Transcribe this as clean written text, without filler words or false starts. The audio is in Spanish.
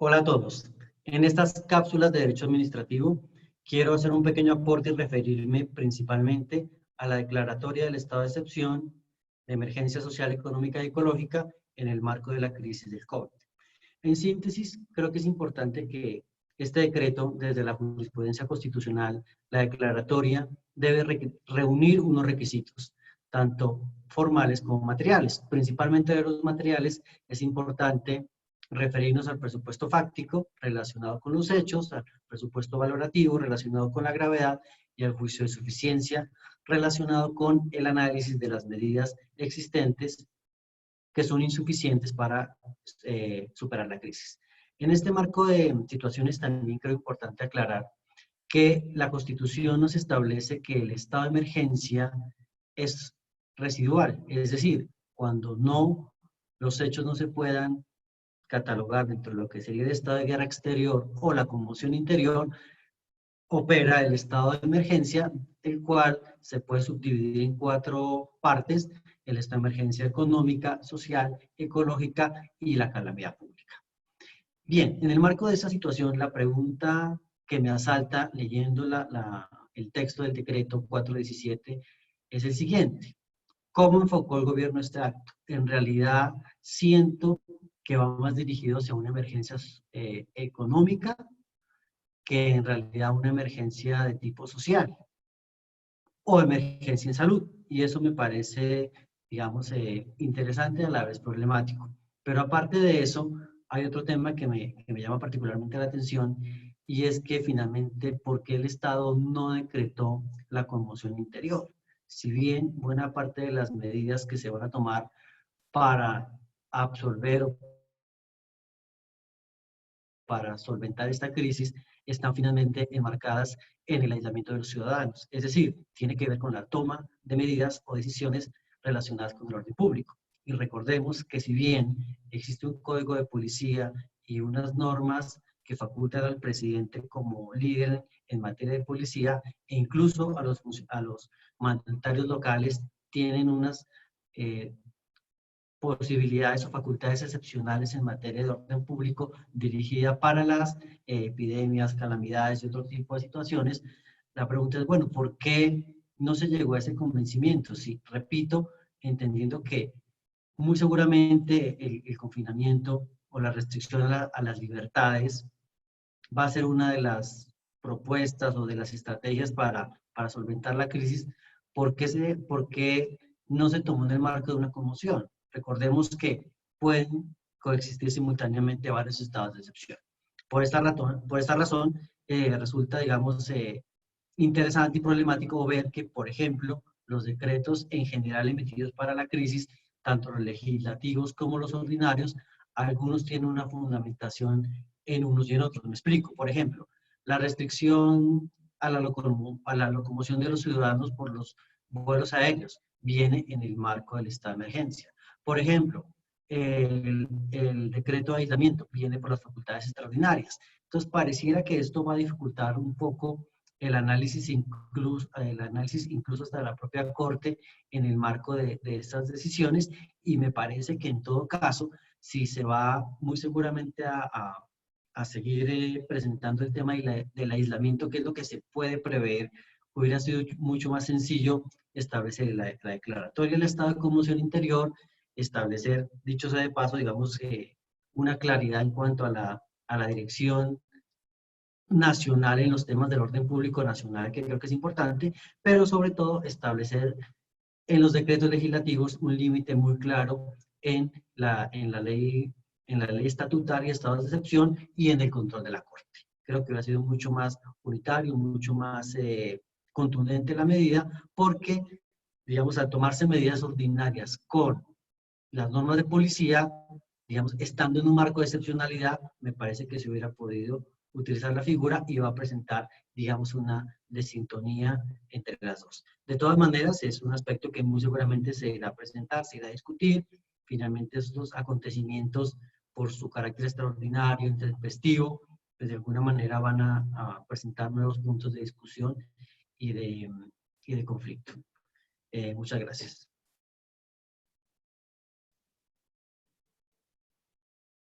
Hola a todos. En estas cápsulas de Derecho Administrativo quiero hacer un pequeño aporte y referirme principalmente a la declaratoria del estado de excepción de emergencia social, económica y ecológica en el marco de la crisis del COVID. En síntesis, creo que es importante que este decreto, desde la jurisprudencia constitucional, la declaratoria, debe reunir unos requisitos, tanto formales como materiales. Principalmente de los materiales es importante referirnos al presupuesto fáctico relacionado con los hechos, al presupuesto valorativo relacionado con la gravedad y al juicio de suficiencia relacionado con el análisis de las medidas existentes que son insuficientes para superar la crisis. En este marco de situaciones también creo importante aclarar que la Constitución nos establece que el estado de emergencia es residual, es decir, cuando los hechos no se puedan catalogar dentro de lo que sería el estado de guerra exterior o la conmoción interior, opera el estado de emergencia, el cual se puede subdividir en 4 partes: el estado de emergencia económica, social, ecológica y la calamidad pública. Bien, en el marco de esa situación, la pregunta que me asalta leyendo el texto del decreto 417 es el siguiente: ¿cómo enfocó el gobierno este acto? En realidad siento que va más dirigido hacia una emergencia económica que en realidad una emergencia de tipo social o emergencia en salud. Y eso me parece, digamos, interesante, a la vez problemático. Pero aparte de eso, hay otro tema que me llama particularmente la atención, y es que finalmente, ¿por qué el Estado no decretó la conmoción interior? Si bien buena parte de las medidas que se van a tomar para absorber o para solventar esta crisis están finalmente enmarcadas en el aislamiento de los ciudadanos. Es decir, tiene que ver con la toma de medidas o decisiones relacionadas con el orden público. Y recordemos que si bien existe un código de policía y unas normas que facultan al presidente como líder en materia de policía, e incluso a los mandatarios locales tienen unas posibilidades o facultades excepcionales en materia de orden público dirigida para las epidemias, calamidades y otro tipo de situaciones. La pregunta es, bueno, ¿por qué no se llegó a ese convencimiento? Sí, repito, entendiendo que muy seguramente el confinamiento o la restricción a las libertades va a ser una de las propuestas o de las estrategias para solventar la crisis. ¿Por qué no se tomó en el marco de una conmoción? Recordemos que pueden coexistir simultáneamente varios estados de excepción. Por esta razón resulta, digamos, interesante y problemático ver que, por ejemplo, los decretos en general emitidos para la crisis, tanto los legislativos como los ordinarios, algunos tienen una fundamentación en unos y en otros. Me explico. Por ejemplo, la restricción a la locomoción de los ciudadanos por los vuelos aéreos viene en el marco del estado de emergencia. Por ejemplo, el decreto de aislamiento viene por las facultades extraordinarias. Entonces, pareciera que esto va a dificultar un poco el análisis incluso hasta la propia Corte en el marco de estas decisiones, y me parece que en todo caso, si se va muy seguramente a seguir presentando el tema del aislamiento, que es lo que se puede prever, hubiera sido mucho más sencillo establecer la declaratoria del estado de conmoción interior, establecer, dicho sea de paso, digamos, una claridad en cuanto a la dirección nacional en los temas del orden público nacional, que creo que es importante, pero sobre todo establecer en los decretos legislativos un límite muy claro en la ley estatutaria, estados de excepción y en el control de la Corte. Creo que hubiera sido mucho más unitario, mucho más contundente la medida, porque, digamos, al tomarse medidas ordinarias con las normas de policía, digamos, estando en un marco de excepcionalidad, me parece que se hubiera podido utilizar la figura y va a presentar, digamos, una desintonía entre las dos. De todas maneras, es un aspecto que muy seguramente se irá a presentar, se irá a discutir. Finalmente, estos acontecimientos, por su carácter extraordinario, intempestivo, pues de alguna manera van a presentar nuevos puntos de discusión y de conflicto. Muchas gracias.